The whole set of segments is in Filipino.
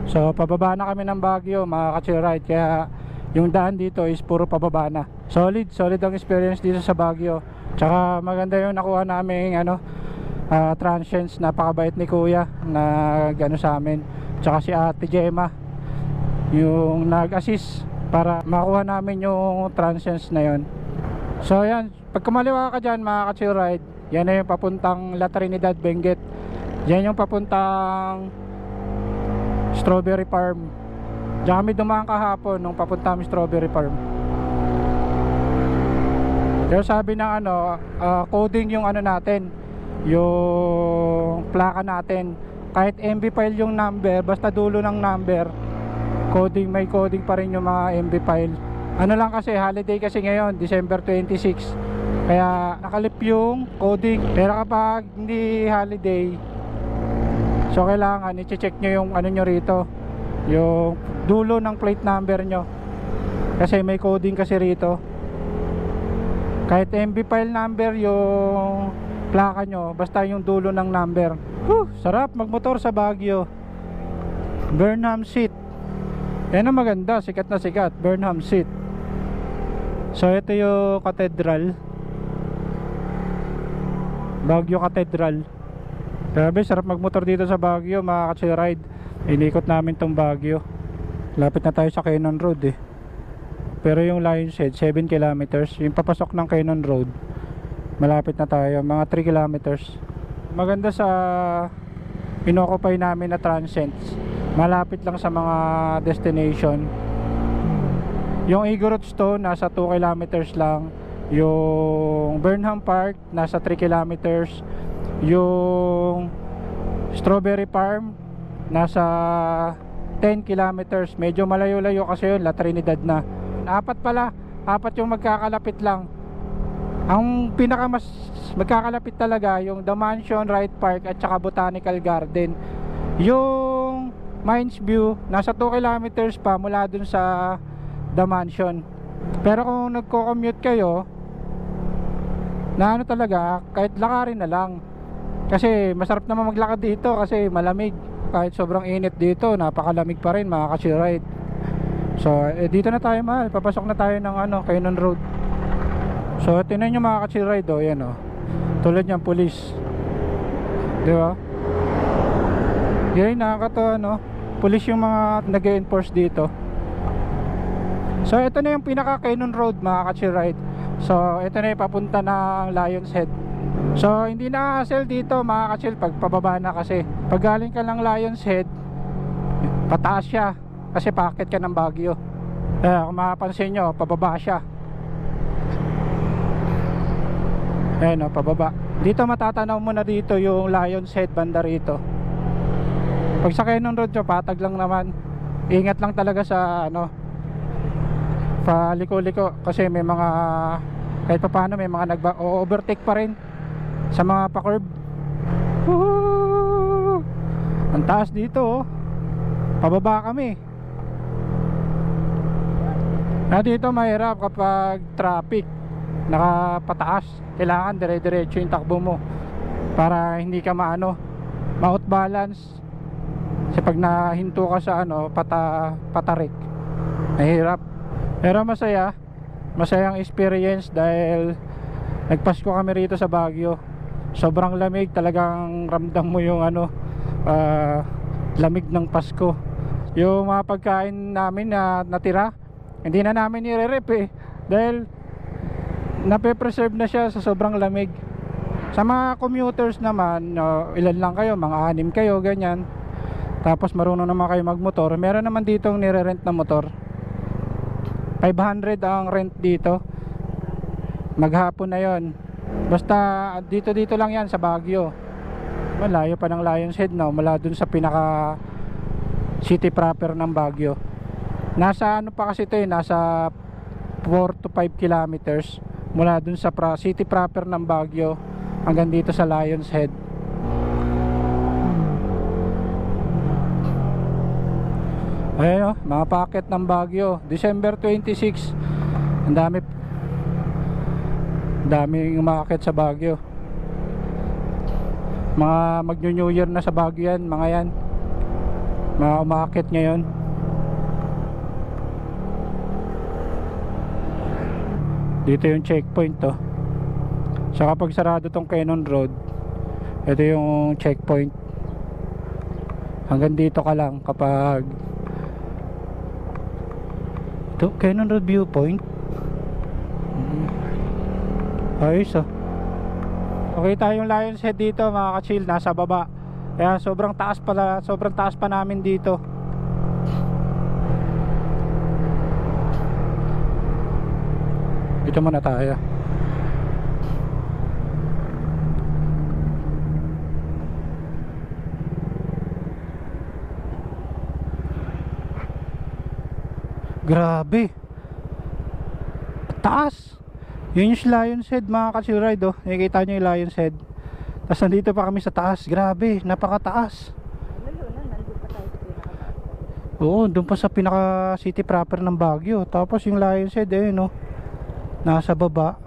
So pababa na kami ng Baguio mga ka-chill ride, kaya yung daan dito is puro pababa na. Solid ang experience dito sa Baguio. Tsaka maganda yung nakuha namin transients. Napakabait ni kuya na gano sa amin. Tsaka si ate Gemma yung nag-assist para makuha namin yung transients na yon. So yan, pag kumaliwa ka dyan mga ka-chill ride, yan na yung papuntang La Trinidad, Benguet. Yan yung papuntang Strawberry Farm. Diyan kami dumaan kahapon nung papunta kami Strawberry Farm. Pero sabi ng coding yung natin, yung plaka natin. Kahit MB file yung number, basta dulo ng number, coding, may coding pa rin yung mga MB file. Ano lang kasi, holiday kasi ngayon, December 26. Kaya nakalip yung coding. Pero kapag hindi holiday, so kailangan i-check nyo yung nyo rito, yung dulo ng plate number nyo, kasi may coding kasi rito. Kahit MB file number yung plaka nyo, basta yung dulo ng number. Sarap magmotor sa Baguio. Burnham Seat, yan ang maganda, sikat na sikat, Burnham Seat. So ito yung Cathedral, Baguio Cathedral. Grabe, sarap magmotor dito sa Baguio mga ka-chill ride. Inikot namin tong Baguio. Lapit na tayo sa Cannon Road eh. Pero yung Lions Head 7 kilometers. Yung papasok ng Cannon Road, malapit na tayo, mga 3 kilometers. Maganda sa inoccupy namin na transients, malapit lang sa mga destination. Yung Igorot Stone nasa 2 kilometers lang. Yung Burnham Park nasa 3 kilometers. Yung Strawberry Farm nasa 10 kilometers. Medyo malayo-layo kasi yun, La Trinidad na. Apat yung magkakalapit lang. Ang pinakamas magkakalapit talaga yung The Mansion, Wright Park at saka Botanical Garden. Yung Mines View nasa 2 kilometers pa mula dun sa The Mansion. Pero kung nagko-commute kayo na talaga, kahit lakarin na lang, kasi masarap naman maglakad dito kasi malamig. Kahit sobrang init dito, napakalamig pa rin mga ka-chill ride. So dito na tayo mahal, papasok na tayo ng Cannon Road. So tingnan nyo mga ka-chill ride, yan tulad niyang police, di ba? Yan, nakakatawa police yung mga nag-enforce dito. So ito na yung pinaka Cannon Road mga ka-chill ride. So ito na yung papunta ng Lions Head. So hindi na hassle dito mga ka-chill pag pababa na, kasi pag galing ka ng Lions Head, pataas siya kasi paakyat ka ng Baguio. Kung mapapansin nyo, pababa siya. Ayan pababa. Dito matatanaw mo na dito yung Lions Head banda rito. Pag sa Cannon Road nyo, patag lang naman. Ingat lang talaga sa paliko-liko, kasi may mga kahit pa paano may mga nag-overtake pa rin sa mga pa-curb. Ang taas dito pababa kami. Dito mahirap kapag traffic nakapataas, kailangan dire-diretso yung takbo mo para hindi ka ma-out balance. Kasi pag nahinto ka sa patarik, mahirap. Pero masayang experience dahil nagpasko kami rito sa Baguio. Sobrang lamig, talagang ramdam mo yung lamig ng Pasko. Yung mga pagkain namin na natira, hindi na namin nire-rep dahil nape-preserve na siya sa sobrang lamig. Sa mga commuters naman, ilan lang kayo, mga 6 kayo, ganyan. Tapos marunong naman kayo magmotor, meron naman ditong nire-rent na motor. 500 ang rent dito. Maghapon na yon. Basta dito lang yan sa Baguio. Malayo pa ng Lions Head mula dun sa pinaka city proper ng Baguio. Nasa pa kasi ito nasa 4 to 5 kilometers mula dun sa city proper ng Baguio hanggang dito sa Lions Head. Ayan mga packet ng Baguio, December 26. Ang daming umaakit sa Baguio. Mga magno-New Year na sa Baguio yan, mga yan. mga umaakit ngayon. Dito yung checkpoint to. So kapag sarado tong Cannon Road, ito yung checkpoint. Hanggang dito ka lang kapag ito, Cannon Road viewpoint. Ayos ah. Okay tayong Lion's Head dito mga ka-chill, nasa baba. Kaya sobrang taas pa namin dito. Dito muna tayo. Grabe. Taas. Yun yung Lion's Head mga ka-chill ride oh. Nakikita nyo yung Lion's Head. Tapos nandito pa kami sa taas. Grabe, napakataas. Oo, doon pa sa pinaka city proper ng Baguio. Tapos yung Lion's Head no, nasa baba.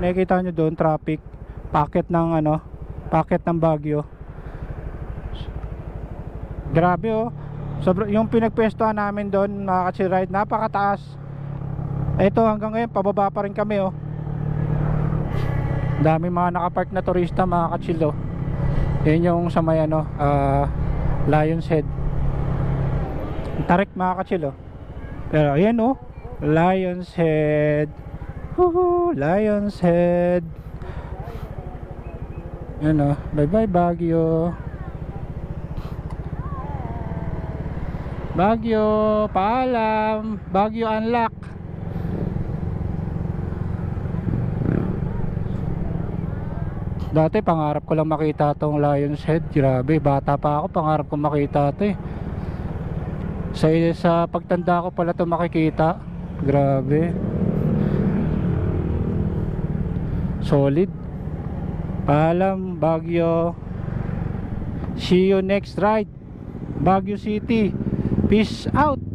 Nakikita nyo doon traffic, packet ng packet ng Baguio. Grabe oh. Yung pinagpwestuhan namin doon mga ka-chill ride, napakataas. Ito hanggang ngayon pababa pa rin kami oh. Dami mga nakapark na turista mga ka-chill oh. Yan yung sa may Lion's Head. Tarik mga ka-chill oh. Pero ayan oh, Lion's Head. Woohoo, Lion's Head. Yan oh, bye bye Baguio. Baguio, paalam. Baguio unlock. Dati pangarap ko lang makita tong Lion's Head. Grabe, bata pa ako, pangarap ko makita ito sa pagtanda ko pala ito makikita. Grabe. Solid. Paalam Baguio. See you next ride, Baguio City. Peace out.